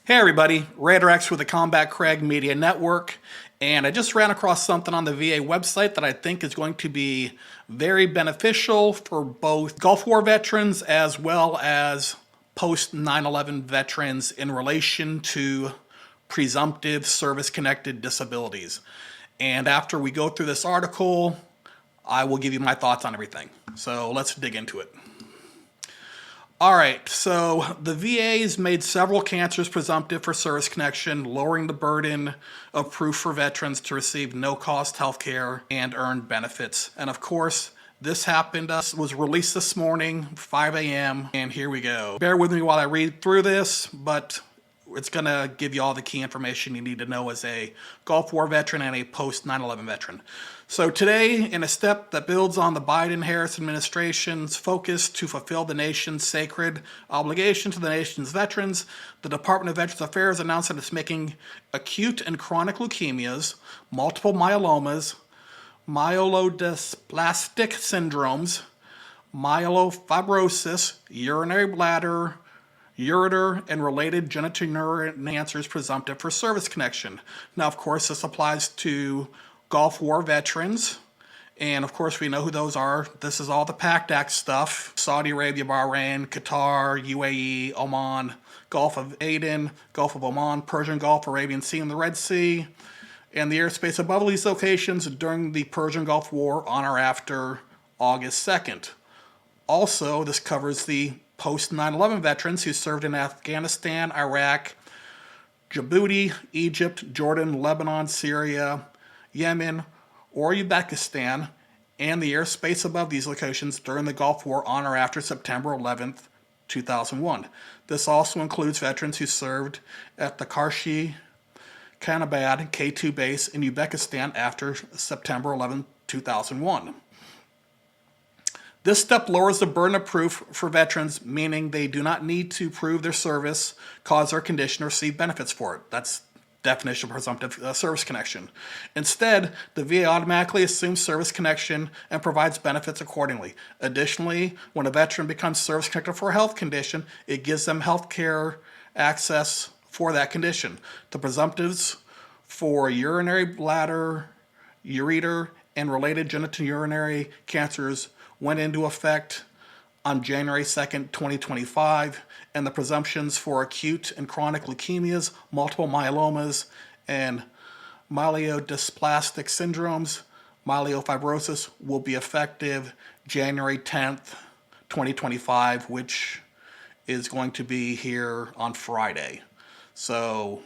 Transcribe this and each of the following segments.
Hey everybody, RaterX with the Combat Craig Media Network, and I just ran across something on the VA website that I think is going to be very beneficial for both Gulf War veterans as well as post 9/11 veterans in relation to presumptive service-connected disabilities. And after we go through this article, I will give you my thoughts on everything. So let's dig into it. All right, so the VA's made several cancers presumptive for service connection, lowering the burden of proof for veterans to receive no-cost health care and earned benefits. And of course, this happened, was released this morning, 5 a.m., and here we go. Bear with me while I read through this, but it's going to give you all the key information you need to know as a Gulf War veteran and a post 9/11 veteran. So today, in a step that builds on the Biden-Harris administration's focus to fulfill the nation's sacred obligation to the nation's veterans, the Department of Veterans Affairs announced that it's making acute and chronic leukemias, multiple myelomas, myelodysplastic syndromes, myelofibrosis, urinary bladder, ureter, and related genitourinary cancers presumptive for service connection. Now, of course, this applies to Gulf War veterans, and of course we know who those are. This is all the PACT Act stuff: Saudi Arabia, Bahrain, Qatar, UAE, Oman, Gulf of Aden, Gulf of Oman, Persian Gulf, Arabian Sea, and the Red Sea, and the airspace above these locations during the Persian Gulf War on or after August 2nd. Also, this covers the post 9/11 veterans who served in Afghanistan, Iraq, Djibouti, Egypt, Jordan, Lebanon, Syria, Yemen, or Uzbekistan, and the airspace above these locations during the Gulf War on or after September 11th, 2001. This also includes veterans who served at the Karshi Kanabad K2 base in Uzbekistan after September 11, 2001. This step lowers the burden of proof for veterans, meaning they do not need to prove their service, cause or condition, or receive benefits for it. That's definition of presumptive service connection. Instead, the VA automatically assumes service connection and provides benefits accordingly. Additionally, when a veteran becomes service connected for a health condition, it gives them health care access for that condition. The presumptives for urinary bladder, ureter, and related genitourinary cancers went into effect on January 2nd, 2025, and the presumptions for acute and chronic leukemias, multiple myelomas, and myelodysplastic syndromes, myelofibrosis, will be effective January 10th, 2025, which is going to be here on Friday. So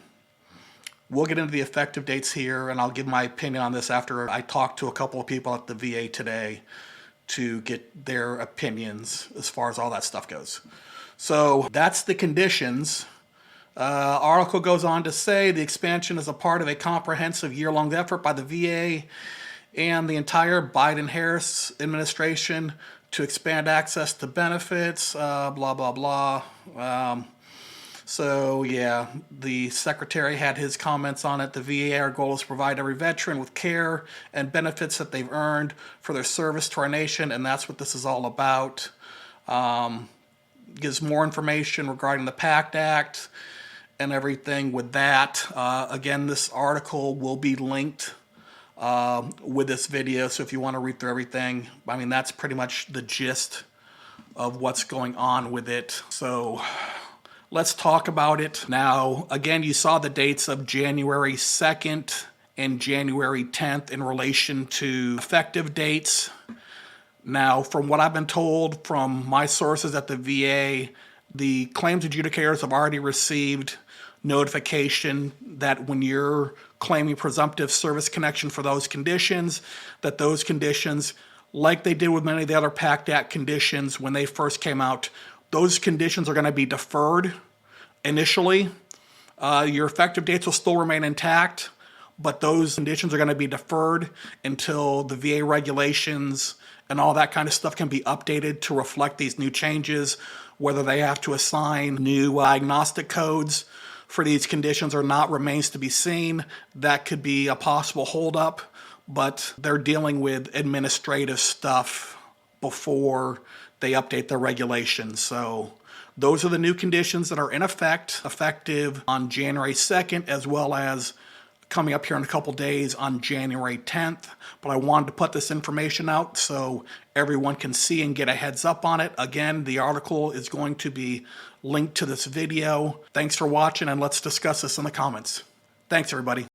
we'll get into the effective dates here, and I'll give my opinion on this after I talk to a couple of people at the VA today to get their opinions as far as all that stuff goes. So that's the conditions. Article goes on to say the expansion is a part of a comprehensive year-long effort by the VA and the entire Biden-Harris administration to expand access to benefits, blah, blah, blah. So yeah, the secretary had his comments on it. The VA, our goal is to provide every veteran with care and benefits that they've earned for their service to our nation, and that's what this is all about. Gives more information regarding the PACT Act and everything with that. Again, this article will be linked with this video, so if you want to read through everything, I mean, that's pretty much the gist of what's going on with it. So let's talk about it. Now, again, you saw the dates of January 2nd and January 10th in relation to effective dates. Now, from what I've been told from my sources at the VA, the claims adjudicators have already received notification that when you're claiming presumptive service connection for those conditions, that those conditions, like they did with many of the other PACT Act conditions when they first came out, those conditions are going to be deferred initially. Your effective dates will still remain intact, but those conditions are going to be deferred until the VA regulations and all that kind of stuff can be updated to reflect these new changes, whether they have to assign new diagnostic codes for these conditions or not remains to be seen. That could be a possible holdup, but they're dealing with administrative stuff before they update their regulations. So Those are the new conditions that are in effect, effective on January 2nd, as well as coming up here in a couple days on January 10th. But I wanted to put this information out so everyone can see and get a heads up on it. Again, the article is going to be linked to this video. Thanks for watching, and let's discuss this in the comments. Thanks, everybody.